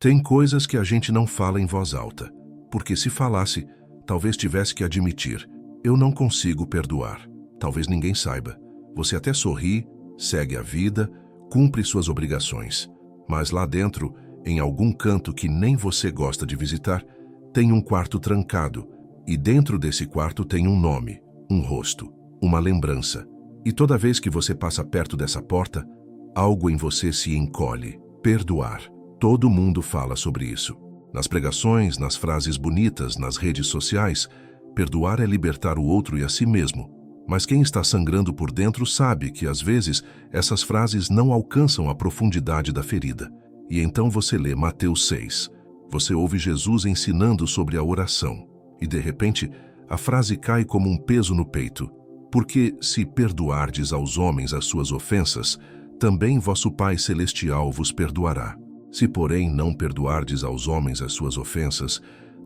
Tem coisas que a gente não fala em voz alta, porque se falasse, talvez tivesse que admitir: eu não consigo perdoar. Talvez ninguém saiba. Você até sorri, segue a vida, cumpre suas obrigações. Mas lá dentro, em algum canto que nem você gosta de visitar, tem um quarto trancado. E dentro desse quarto tem um nome, um rosto, uma lembrança. E toda vez que você passa perto dessa porta, algo em você se encolhe. Perdoar. Todo mundo fala sobre isso. Nas pregações, nas frases bonitas, nas redes sociais, perdoar é libertar o outro e a si mesmo. Mas quem está sangrando por dentro sabe que, às vezes, essas frases não alcançam a profundidade da ferida. E então você lê Mateus 6. Você ouve Jesus ensinando sobre a oração. E, de repente, a frase cai como um peso no peito. Porque, se perdoardes aos homens as suas ofensas, também vosso Pai Celestial vos perdoará. Se, porém, não perdoardes aos homens as suas ofensas,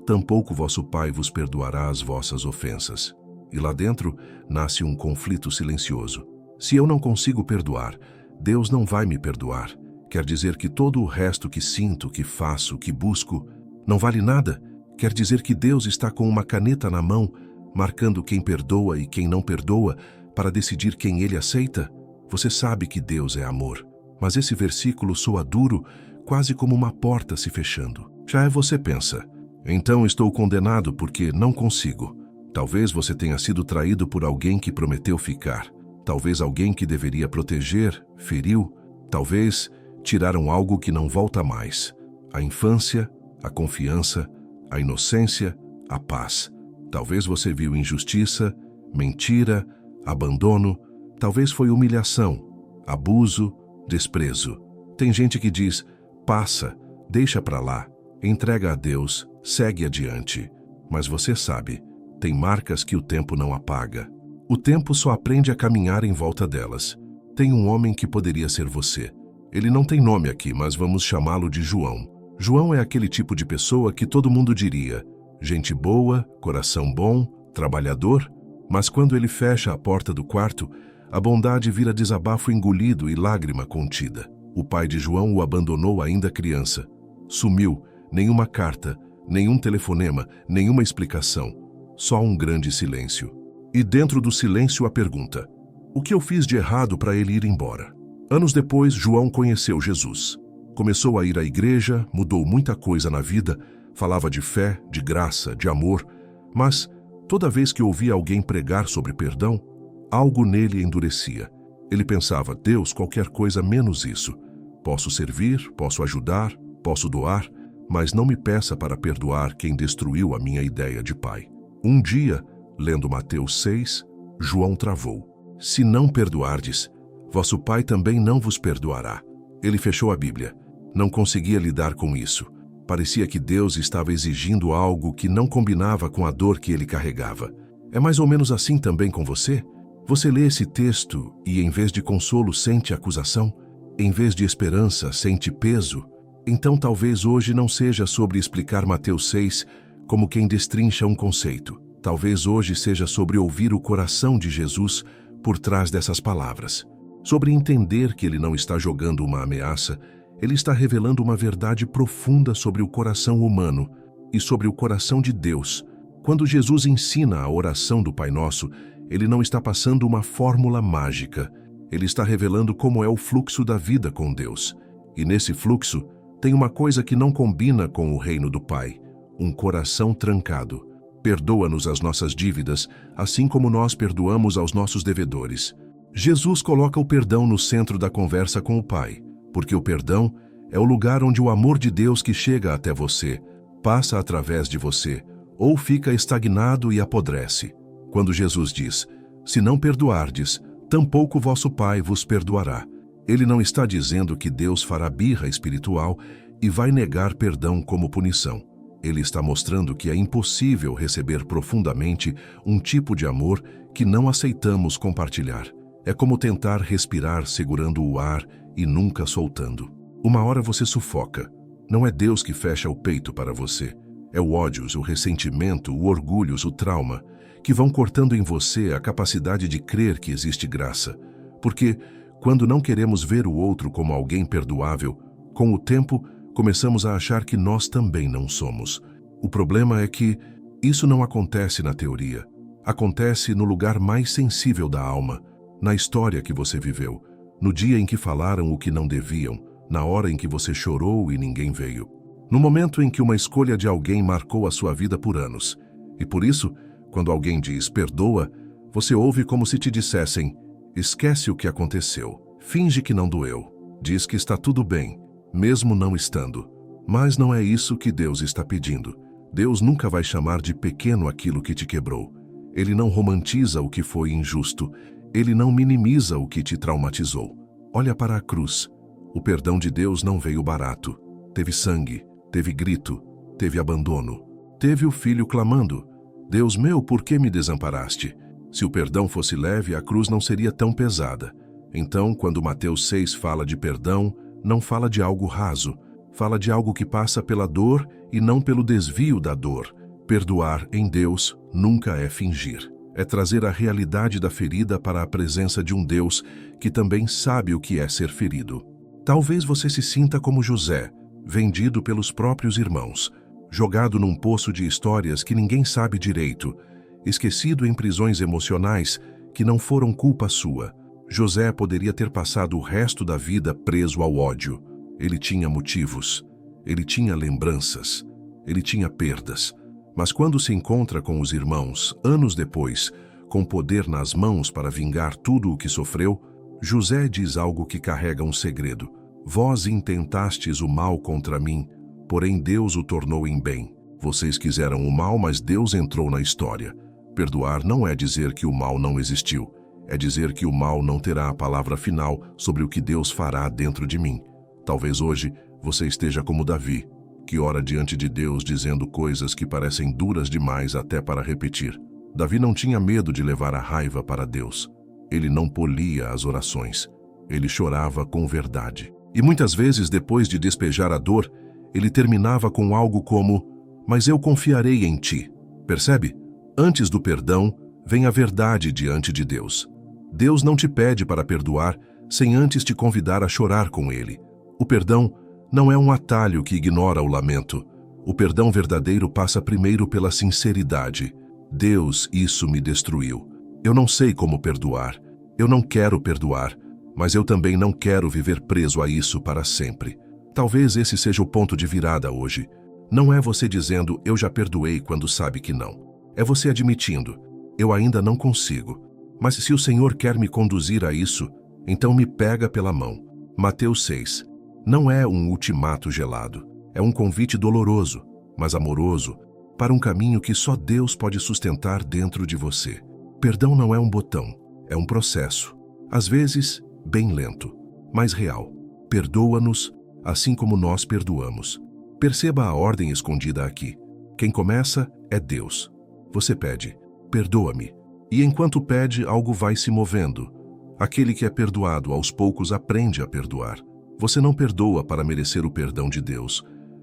tampouco vosso Pai vos perdoará as vossas ofensas. E lá dentro nasce um conflito silencioso. Se eu não consigo perdoar, Deus não vai me perdoar. Quer dizer que todo o resto que sinto, que faço, que busco, não vale nada? Quer dizer que Deus está com uma caneta na mão, marcando quem perdoa e quem não perdoa, para decidir quem Ele aceita? Você sabe que Deus é amor, mas esse versículo soa duro, quase como uma porta se fechando. Já você pensa: então estou condenado porque não consigo. Talvez você tenha sido traído por alguém que prometeu ficar. Talvez alguém que deveria proteger, feriu. Talvez tiraram algo que não volta mais. A infância, a confiança, a inocência, a paz. Talvez você viu injustiça, mentira, abandono. Talvez foi humilhação, abuso, desprezo. Tem gente que diz: passa, deixa pra lá, entrega a Deus, segue adiante. Mas você sabe, tem marcas que o tempo não apaga. O tempo só aprende a caminhar em volta delas. Tem um homem que poderia ser você. Ele não tem nome aqui, mas vamos chamá-lo de João. João é aquele tipo de pessoa que todo mundo diria: gente boa, coração bom, trabalhador. Mas quando ele fecha a porta do quarto, a bondade vira desabafo engolido e lágrima contida. O pai de João o abandonou ainda criança. Sumiu, nenhuma carta, nenhum telefonema, nenhuma explicação. Só um grande silêncio. E dentro do silêncio a pergunta: o que eu fiz de errado para ele ir embora? Anos depois, João conheceu Jesus. Começou a ir à igreja, mudou muita coisa na vida, falava de fé, de graça, de amor, mas toda vez que ouvia alguém pregar sobre perdão, algo nele endurecia. Ele pensava: Deus, qualquer coisa menos isso. Posso servir, posso ajudar, posso doar, mas não me peça para perdoar quem destruiu a minha ideia de pai. Um dia, lendo Mateus 6, João travou: se não perdoardes, vosso Pai também não vos perdoará. Ele fechou a Bíblia. Não conseguia lidar com isso. Parecia que Deus estava exigindo algo que não combinava com a dor que ele carregava. É mais ou menos assim também com você? Você lê esse texto e, em vez de consolo, sente acusação? Em vez de esperança, sente peso? Então talvez hoje não seja sobre explicar Mateus 6 como quem destrincha um conceito. Talvez hoje seja sobre ouvir o coração de Jesus por trás dessas palavras. Sobre entender que ele não está jogando uma ameaça, ele está revelando uma verdade profunda sobre o coração humano e sobre o coração de Deus. Quando Jesus ensina a oração do Pai Nosso, ele não está passando uma fórmula mágica. Ele está revelando como é o fluxo da vida com Deus. E nesse fluxo, tem uma coisa que não combina com o reino do Pai: um coração trancado. Perdoa-nos as nossas dívidas, assim como nós perdoamos aos nossos devedores. Jesus coloca o perdão no centro da conversa com o Pai, porque o perdão é o lugar onde o amor de Deus que chega até você, passa através de você, ou fica estagnado e apodrece. Quando Jesus diz: se não perdoardes, tampouco vosso Pai vos perdoará, ele não está dizendo que Deus fará birra espiritual e vai negar perdão como punição. Ele está mostrando que é impossível receber profundamente um tipo de amor que não aceitamos compartilhar. É como tentar respirar segurando o ar e nunca soltando. Uma hora você sufoca. Não é Deus que fecha o peito para você. É o ódio, o ressentimento, o orgulho, o trauma, que vão cortando em você a capacidade de crer que existe graça. Porque, quando não queremos ver o outro como alguém perdoável, com o tempo, começamos a achar que nós também não somos. O problema é que isso não acontece na teoria. Acontece no lugar mais sensível da alma, na história que você viveu, no dia em que falaram o que não deviam, na hora em que você chorou e ninguém veio, no momento em que uma escolha de alguém marcou a sua vida por anos. E por isso, quando alguém diz perdoa, você ouve como se te dissessem: esquece o que aconteceu, finge que não doeu, diz que está tudo bem, mesmo não estando. Mas não é isso que Deus está pedindo. Deus nunca vai chamar de pequeno aquilo que te quebrou. Ele não romantiza o que foi injusto. Ele não minimiza o que te traumatizou. Olha para a cruz. O perdão de Deus não veio barato. Teve sangue, teve grito, teve abandono. Teve o filho clamando: Deus meu, por que me desamparaste? Se o perdão fosse leve, a cruz não seria tão pesada. Então, quando Mateus 6 fala de perdão, não fala de algo raso. Fala de algo que passa pela dor e não pelo desvio da dor. Perdoar em Deus nunca é fingir. É trazer a realidade da ferida para a presença de um Deus que também sabe o que é ser ferido. Talvez você se sinta como José, vendido pelos próprios irmãos, jogado num poço de histórias que ninguém sabe direito, esquecido em prisões emocionais que não foram culpa sua. José poderia ter passado o resto da vida preso ao ódio. Ele tinha motivos, ele tinha lembranças, ele tinha perdas. Mas quando se encontra com os irmãos, anos depois, com poder nas mãos para vingar tudo o que sofreu, José diz algo que carrega um segredo. Vós intentastes o mal contra mim, porém Deus o tornou em bem. Vocês quiseram o mal, mas Deus entrou na história. Perdoar não é dizer que o mal não existiu, é dizer que o mal não terá a palavra final sobre o que Deus fará dentro de mim. Talvez hoje você esteja como Davi, que ora diante de Deus dizendo coisas que parecem duras demais até para repetir. Davi não tinha medo de levar a raiva para Deus. Ele não polia as orações. Ele chorava com verdade. E muitas vezes, depois de despejar a dor, ele terminava com algo como: mas eu confiarei em ti. Percebe? Antes do perdão, vem a verdade diante de Deus. Deus não te pede para perdoar sem antes te convidar a chorar com Ele. O perdão não é um atalho que ignora o lamento. O perdão verdadeiro passa primeiro pela sinceridade. Deus, isso me destruiu. Eu não sei como perdoar. Eu não quero perdoar, mas eu também não quero viver preso a isso para sempre. Talvez esse seja o ponto de virada hoje. Não é você dizendo eu já perdoei quando sabe que não. É você admitindo: eu ainda não consigo. Mas se o Senhor quer me conduzir a isso, então me pega pela mão. Mateus 6. Não é um ultimato gelado. É um convite doloroso, mas amoroso, para um caminho que só Deus pode sustentar dentro de você. Perdão não é um botão, é um processo. Às vezes, bem lento, mas real. Perdoa-nos, assim como nós perdoamos. Perceba a ordem escondida aqui. Quem começa é Deus. Você pede: perdoa-me. E enquanto pede, algo vai se movendo. Aquele que é perdoado, aos poucos, aprende a perdoar. Você não perdoa para merecer o perdão de Deus.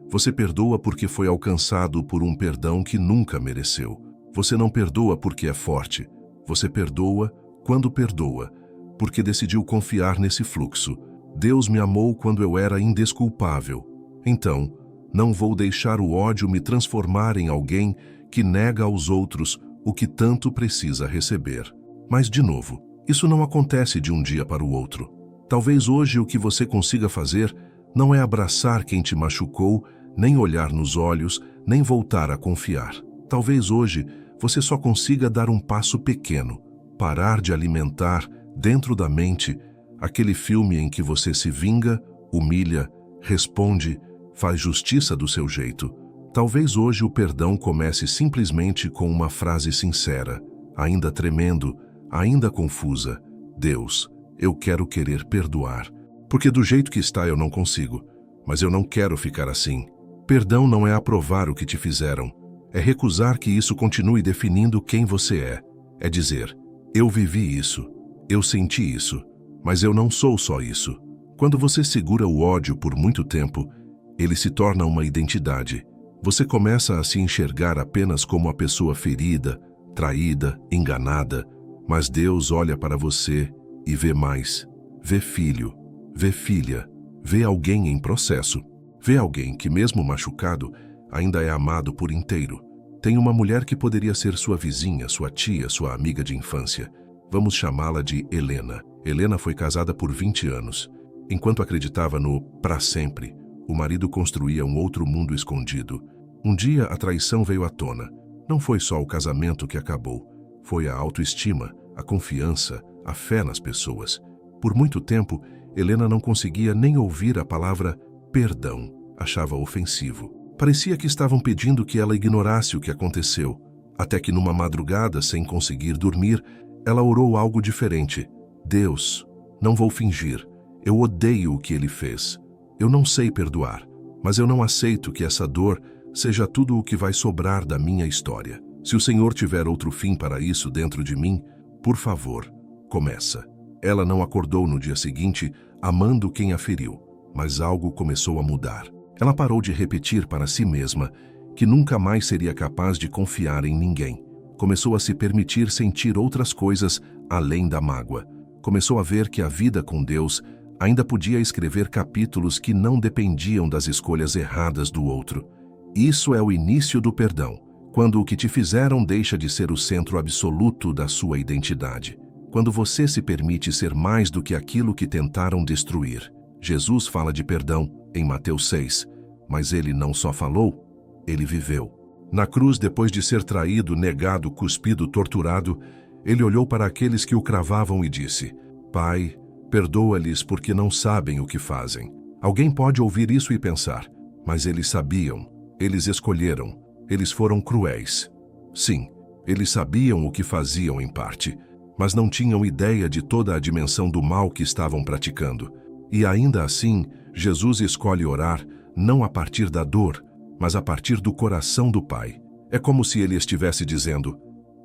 Você perdoa porque foi alcançado por um perdão que nunca mereceu. Você não perdoa porque é forte. Você perdoa quando perdoa, porque decidiu confiar nesse fluxo. Deus me amou quando eu era indesculpável. Então, não vou deixar o ódio me transformar em alguém que nega aos outros o que tanto precisa receber. Mas, de novo, isso não acontece de um dia para o outro. Talvez hoje o que você consiga fazer não é abraçar quem te machucou, nem olhar nos olhos, nem voltar a confiar. Talvez hoje você só consiga dar um passo pequeno, parar de alimentar, dentro da mente, aquele filme em que você se vinga, humilha, responde, faz justiça do seu jeito. Talvez hoje o perdão comece simplesmente com uma frase sincera, ainda tremendo, ainda confusa: Deus, eu quero querer perdoar, porque do jeito que está eu não consigo, mas eu não quero ficar assim. Perdão não é aprovar o que te fizeram, é recusar que isso continue definindo quem você é. É dizer: eu vivi isso, eu senti isso, mas eu não sou só isso. Quando você segura o ódio por muito tempo, ele se torna uma identidade. Você começa a se enxergar apenas como a pessoa ferida, traída, enganada, mas Deus olha para você e vê mais. Vê filho, vê filha, vê alguém em processo. Vê alguém que, mesmo machucado, ainda é amado por inteiro. Tem uma mulher que poderia ser sua vizinha, sua tia, sua amiga de infância. Vamos chamá-la de Helena. Helena foi casada por 20 anos. Enquanto acreditava no para sempre, o marido construía um outro mundo escondido. Um dia a traição veio à tona. Não foi só o casamento que acabou. Foi a autoestima, a confiança, a fé nas pessoas. Por muito tempo, Helena não conseguia nem ouvir a palavra perdão. Achava ofensivo. Parecia que estavam pedindo que ela ignorasse o que aconteceu. Até que numa madrugada, sem conseguir dormir, ela orou algo diferente. Deus, não vou fingir. Eu odeio o que ele fez. Eu não sei perdoar, mas eu não aceito que essa dor seja tudo o que vai sobrar da minha história. Se o Senhor tiver outro fim para isso dentro de mim, por favor, começa. Ela não acordou no dia seguinte amando quem a feriu, mas algo começou a mudar. Ela parou de repetir para si mesma que nunca mais seria capaz de confiar em ninguém. Começou a se permitir sentir outras coisas além da mágoa. Começou a ver que a vida com Deus ainda podia escrever capítulos que não dependiam das escolhas erradas do outro. Isso é o início do perdão, quando o que te fizeram deixa de ser o centro absoluto da sua identidade. Quando você se permite ser mais do que aquilo que tentaram destruir. Jesus fala de perdão em Mateus 6, mas ele não só falou, ele viveu. Na cruz, depois de ser traído, negado, cuspido, torturado, ele olhou para aqueles que o cravavam e disse: Pai, perdoa-lhes porque não sabem o que fazem. Alguém pode ouvir isso e pensar, mas eles sabiam, eles escolheram, eles foram cruéis. Sim, eles sabiam o que faziam em parte, mas não tinham ideia de toda a dimensão do mal que estavam praticando. E ainda assim, Jesus escolhe orar não a partir da dor, mas a partir do coração do Pai. É como se ele estivesse dizendo: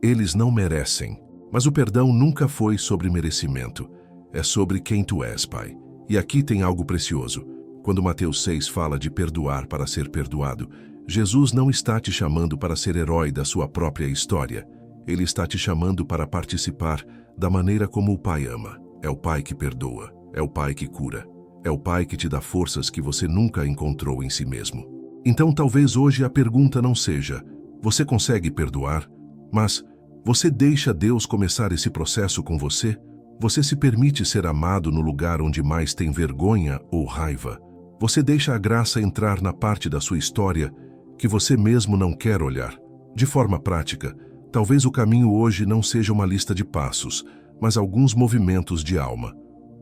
eles não merecem. Mas o perdão nunca foi sobre merecimento. É sobre quem tu és, Pai. E aqui tem algo precioso. Quando Mateus 6 fala de perdoar para ser perdoado, Jesus não está te chamando para ser herói da sua própria história. Ele está te chamando para participar da maneira como o Pai ama. É o Pai que perdoa. É o Pai que cura. É o Pai que te dá forças que você nunca encontrou em si mesmo. Então talvez hoje a pergunta não seja: você consegue perdoar? Mas você deixa Deus começar esse processo com você? Você se permite ser amado no lugar onde mais tem vergonha ou raiva? Você deixa a graça entrar na parte da sua história que você mesmo não quer olhar? De forma prática, talvez o caminho hoje não seja uma lista de passos, mas alguns movimentos de alma.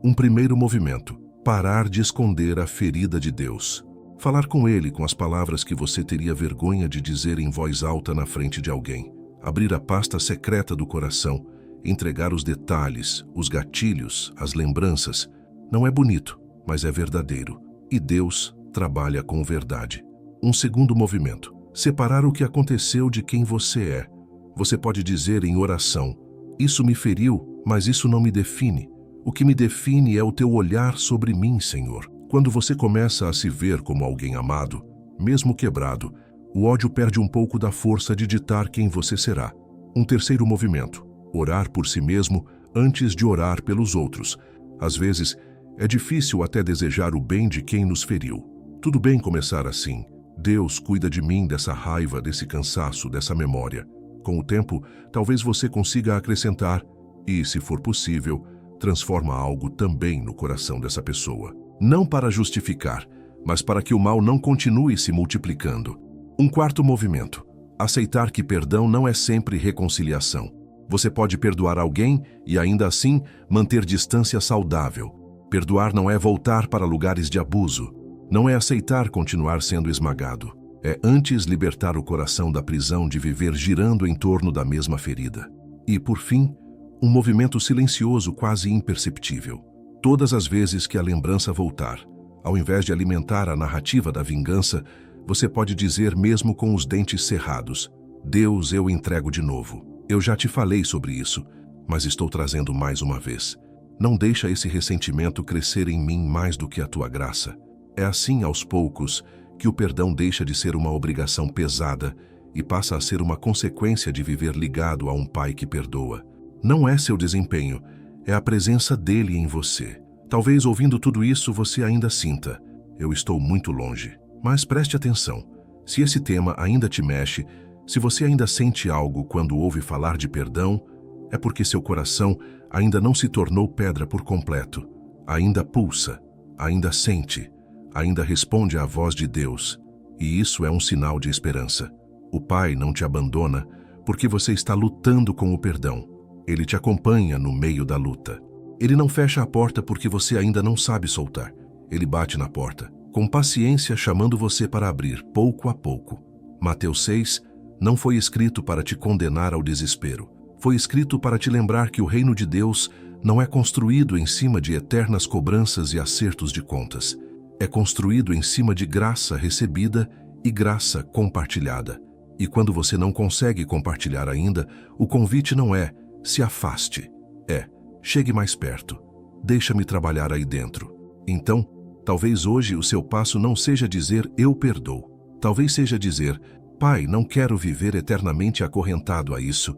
Um primeiro movimento: parar de esconder a ferida de Deus. Falar com Ele com as palavras que você teria vergonha de dizer em voz alta na frente de alguém. Abrir a pasta secreta do coração, entregar os detalhes, os gatilhos, as lembranças. Não é bonito, mas é verdadeiro. E Deus trabalha com verdade. Um segundo movimento: separar o que aconteceu de quem você é. Você pode dizer em oração: isso me feriu, mas isso não me define. O que me define é o teu olhar sobre mim, Senhor. Quando você começa a se ver como alguém amado, mesmo quebrado, o ódio perde um pouco da força de ditar quem você será. Um terceiro movimento: orar por si mesmo antes de orar pelos outros. Às vezes, é difícil até desejar o bem de quem nos feriu. Tudo bem começar assim: Deus cuida de mim dessa raiva, desse cansaço, dessa memória. Com o tempo, talvez você consiga acrescentar: e, se for possível, transforma algo também no coração dessa pessoa. Não para justificar, mas para que o mal não continue se multiplicando. Um quarto movimento: aceitar que perdão não é sempre reconciliação. Você pode perdoar alguém e ainda assim manter distância saudável. Perdoar não é voltar para lugares de abuso. Não é aceitar continuar sendo esmagado. É antes libertar o coração da prisão de viver girando em torno da mesma ferida. E, por fim, um movimento silencioso quase imperceptível. Todas as vezes que a lembrança voltar, ao invés de alimentar a narrativa da vingança, você pode dizer mesmo com os dentes cerrados: Deus, eu entrego de novo. Eu já te falei sobre isso, mas estou trazendo mais uma vez. Não deixa esse ressentimento crescer em mim mais do que a tua graça. É assim, aos poucos, que o perdão deixa de ser uma obrigação pesada e passa a ser uma consequência de viver ligado a um Pai que perdoa. Não é seu desempenho, é a presença dele em você. Talvez ouvindo tudo isso você ainda sinta: eu estou muito longe. Mas preste atenção. Se esse tema ainda te mexe, se você ainda sente algo quando ouve falar de perdão, é porque seu coração ainda não se tornou pedra por completo. Ainda pulsa, ainda sente, ainda responde à voz de Deus. E isso é um sinal de esperança. O Pai não te abandona porque você está lutando com o perdão. Ele te acompanha no meio da luta. Ele não fecha a porta porque você ainda não sabe soltar. Ele bate na porta, com paciência chamando você para abrir, pouco a pouco. Mateus 6 não foi escrito para te condenar ao desespero. Foi escrito para te lembrar que o reino de Deus não é construído em cima de eternas cobranças e acertos de contas. É construído em cima de graça recebida e graça compartilhada. E quando você não consegue compartilhar ainda, o convite não é se afaste. É, chegue mais perto. Deixa-me trabalhar aí dentro. Então, talvez hoje o seu passo não seja dizer eu perdoo. Talvez seja dizer, Pai, não quero viver eternamente acorrentado a isso.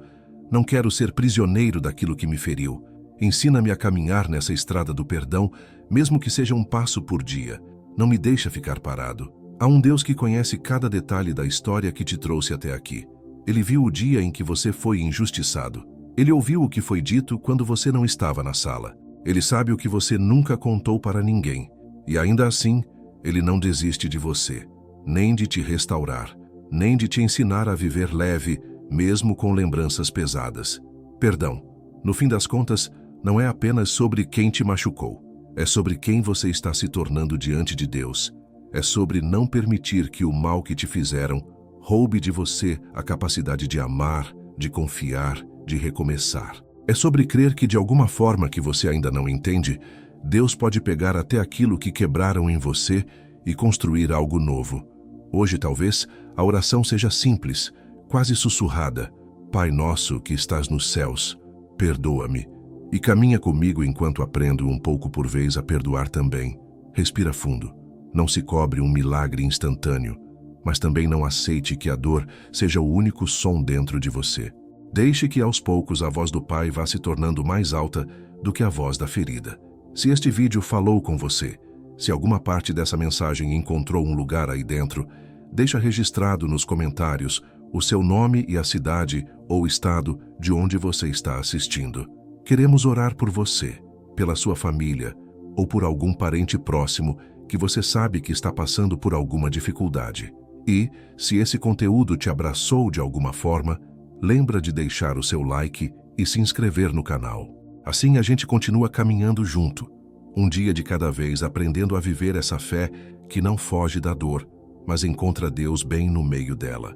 Não quero ser prisioneiro daquilo que me feriu. Ensina-me a caminhar nessa estrada do perdão, mesmo que seja um passo por dia. Não me deixa ficar parado. Há um Deus que conhece cada detalhe da história que te trouxe até aqui. Ele viu o dia em que você foi injustiçado. Ele ouviu o que foi dito quando você não estava na sala. Ele sabe o que você nunca contou para ninguém. E ainda assim, ele não desiste de você, nem de te restaurar, nem de te ensinar a viver leve, mesmo com lembranças pesadas. Perdão, no fim das contas, não é apenas sobre quem te machucou. É sobre quem você está se tornando diante de Deus. É sobre não permitir que o mal que te fizeram roube de você a capacidade de amar, de confiar, de recomeçar. É sobre crer que de alguma forma que você ainda não entende, Deus pode pegar até aquilo que quebraram em você e construir algo novo. Hoje, talvez, a oração seja simples, quase sussurrada. Pai nosso que estás nos céus, perdoa-me. E caminha comigo enquanto aprendo um pouco por vez a perdoar também. Respira fundo. Não se cobre um milagre instantâneo, mas também não aceite que a dor seja o único som dentro de você. Deixe que aos poucos a voz do Pai vá se tornando mais alta do que a voz da ferida. Se este vídeo falou com você, se alguma parte dessa mensagem encontrou um lugar aí dentro, deixa registrado nos comentários o seu nome e a cidade ou estado de onde você está assistindo. Queremos orar por você, pela sua família ou por algum parente próximo que você sabe que está passando por alguma dificuldade. E, se esse conteúdo te abraçou de alguma forma, lembra de deixar o seu like e se inscrever no canal. Assim a gente continua caminhando junto, um dia de cada vez aprendendo a viver essa fé que não foge da dor, mas encontra Deus bem no meio dela.